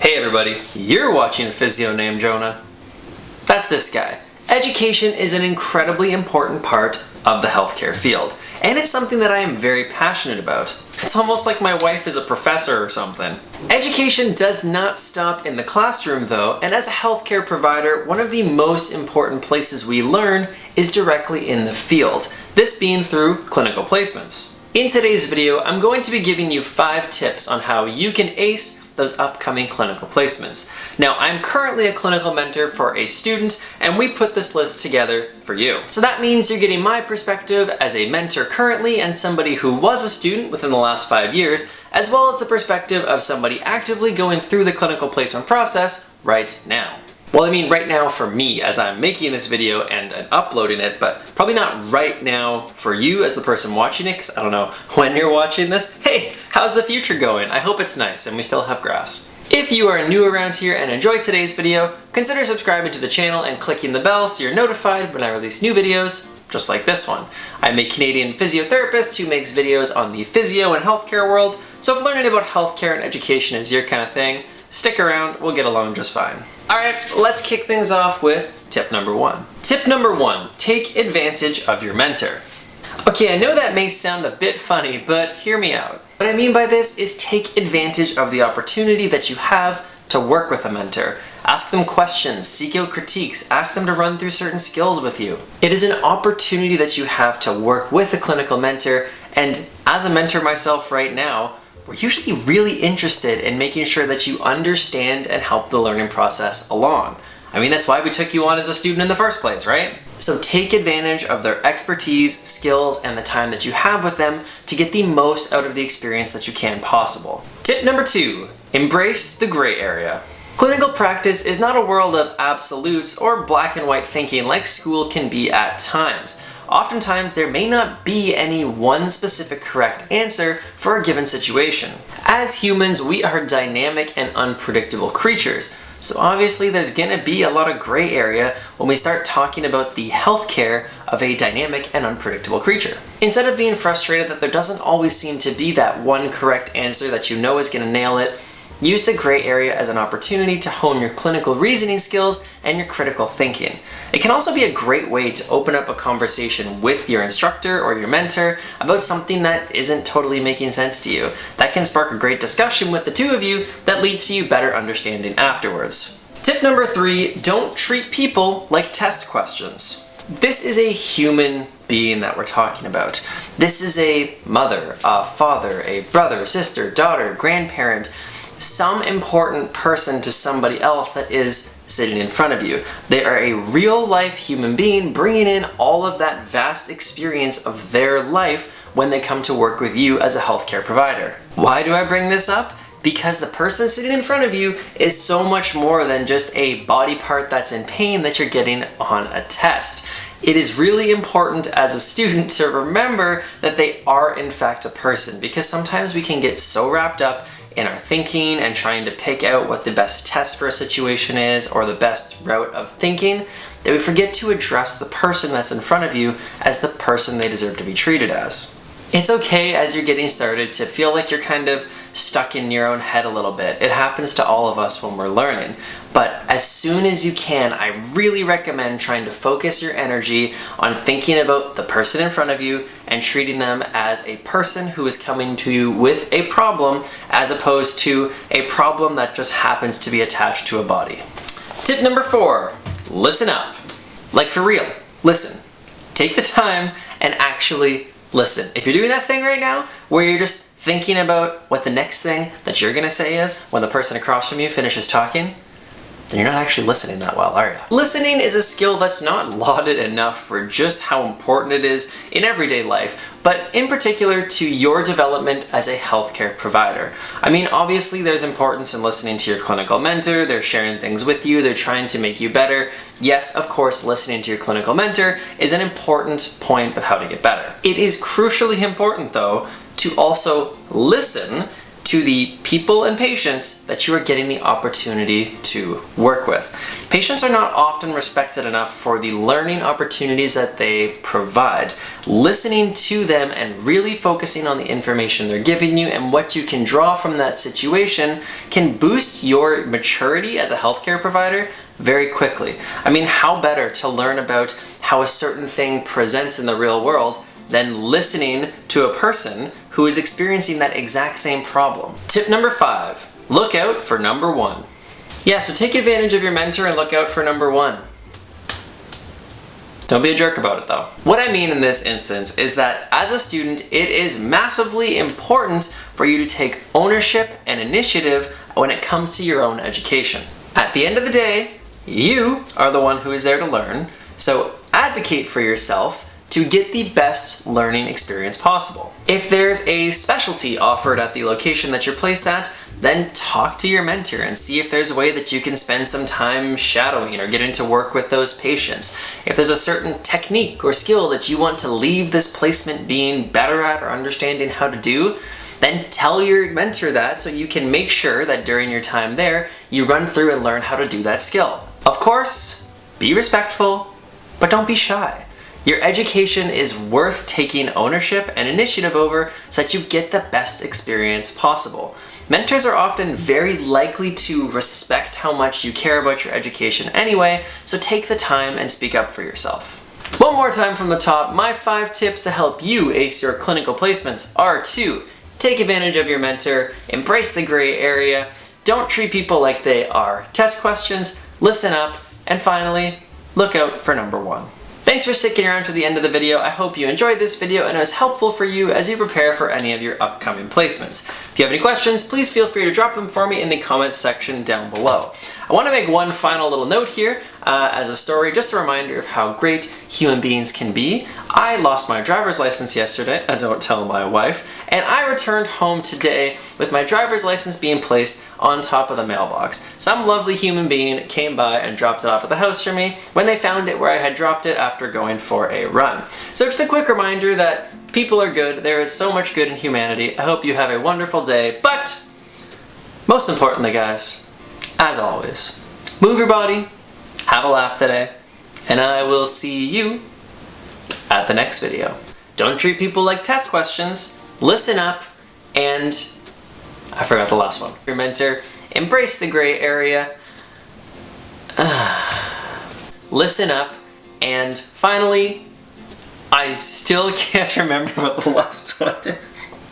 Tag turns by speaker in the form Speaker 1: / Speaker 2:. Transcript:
Speaker 1: Hey everybody, you're watching A Physio Named Jonah. That's this guy. Education is an incredibly important part of the healthcare field, and it's something that I am very passionate about. It's almost like my wife is a professor or something. Education does not stop in the classroom though, and as a healthcare provider, one of the most important places we learn is directly in the field, this being through clinical placements. In today's video, I'm going to be giving you 5 tips on how you can ace those upcoming clinical placements. Now, I'm currently a clinical mentor for a student, and we put this list together for you. So that means you're getting my perspective as a mentor currently and somebody who was a student within the last 5 years, as well as the perspective of somebody actively going through the clinical placement process right now. Well, I mean right now for me as I'm making this video and uploading it, but probably not right now for you as the person watching it, because I don't know when you're watching this. Hey, how's the future going? I hope it's nice and we still have grass. If you are new around here and enjoyed today's video, consider subscribing to the channel and clicking the bell so you're notified when I release new videos, just like this one. I'm a Canadian physiotherapist who makes videos on the physio and healthcare world, so if learning about healthcare and education is your kind of thing, stick around, we'll get along just fine. Alright, let's kick things off with tip number 1. Tip number 1, take advantage of your mentor. Okay, I know that may sound a bit funny, but hear me out. What I mean by this is take advantage of the opportunity that you have to work with a mentor. Ask them questions, seek out critiques, ask them to run through certain skills with you. It is an opportunity that you have to work with a clinical mentor, and as a mentor myself right now, we're usually really interested in making sure that you understand and help the learning process along. I mean, that's why we took you on as a student in the first place, right? So take advantage of their expertise, skills, and the time that you have with them to get the most out of the experience that you can possible. Tip number 2, embrace the gray area. Clinical practice is not a world of absolutes or black and white thinking like school can be at times. Oftentimes, there may not be any one specific correct answer for a given situation. As humans, we are dynamic and unpredictable creatures, so obviously there's gonna be a lot of gray area when we start talking about the healthcare of a dynamic and unpredictable creature. Instead of being frustrated that there doesn't always seem to be that one correct answer that you know is gonna nail it, use the gray area as an opportunity to hone your clinical reasoning skills and your critical thinking. It can also be a great way to open up a conversation with your instructor or your mentor about something that isn't totally making sense to you. That can spark a great discussion with the two of you that leads to you better understanding afterwards. Tip number 3, don't treat people like test questions. This is a human being that we're talking about. This is a mother, a father, a brother, sister, daughter, grandparent, some important person to somebody else that is sitting in front of you. They are a real life human being bringing in all of that vast experience of their life when they come to work with you as a healthcare provider. Why do I bring this up? Because the person sitting in front of you is so much more than just a body part that's in pain that you're getting on a test. It is really important as a student to remember that they are in fact a person, because sometimes we can get so wrapped up in our thinking and trying to pick out what the best test for a situation is or the best route of thinking that we forget to address the person that's in front of you as the person they deserve to be treated as. It's okay as you're getting started to feel like you're kind of stuck in your own head a little bit. It happens to all of us when we're learning. But as soon as you can, I really recommend trying to focus your energy on thinking about the person in front of you and treating them as a person who is coming to you with a problem as opposed to a problem that just happens to be attached to a body. Tip number 4, listen up. Like for real, listen. Take the time and actually listen. If you're doing that thing right now where you're just thinking about what the next thing that you're gonna say is when the person across from you finishes talking, then you're not actually listening that well, are you? Listening is a skill that's not lauded enough for just how important it is in everyday life, but in particular to your development as a healthcare provider. I mean, obviously there's importance in listening to your clinical mentor, they're sharing things with you, they're trying to make you better. Yes, of course, listening to your clinical mentor is an important point of how to get better. It is crucially important though to also listen to the people and patients that you are getting the opportunity to work with. Patients are not often respected enough for the learning opportunities that they provide. Listening to them and really focusing on the information they're giving you and what you can draw from that situation can boost your maturity as a healthcare provider very quickly. I mean, how better to learn about how a certain thing presents in the real world than listening to a person who is experiencing that exact same problem. Tip number 5, look out for number 1. Yeah, so take advantage of your mentor and look out for number 1. Don't be a jerk about it though. What I mean in this instance is that as a student, it is massively important for you to take ownership and initiative when it comes to your own education. At the end of the day, you are the one who is there to learn, so advocate for yourself to get the best learning experience possible. If there's a specialty offered at the location that you're placed at, then talk to your mentor and see if there's a way that you can spend some time shadowing or getting to work with those patients. If there's a certain technique or skill that you want to leave this placement being better at or understanding how to do, then tell your mentor that so you can make sure that during your time there, you run through and learn how to do that skill. Of course, be respectful, but don't be shy. Your education is worth taking ownership and initiative over so that you get the best experience possible. Mentors are often very likely to respect how much you care about your education anyway, so take the time and speak up for yourself. One more time from the top, my 5 tips to help you ace your clinical placements are to take advantage of your mentor, embrace the gray area, don't treat people like they are test questions, listen up, and finally, look out for number 1. Thanks for sticking around to the end of the video. I hope you enjoyed this video and it was helpful for you as you prepare for any of your upcoming placements. If you have any questions, please feel free to drop them for me in the comments section down below. I want to make one final little note here as a story, just a reminder of how great human beings can be. I lost my driver's license yesterday, don't tell my wife, and I returned home today with my driver's license being placed on top of the mailbox. Some lovely human being came by and dropped it off at the house for me when they found it where I had dropped it after going for a run. So just a quick reminder that people are good, there is so much good in humanity. I hope you have a wonderful day, but most importantly guys, as always, move your body, have a laugh today, and I will see you at the next video. Don't treat people like test questions, listen up, and I forgot the last one. Your mentor, embrace the gray area, listen up, and finally, I still can't remember what the last one is.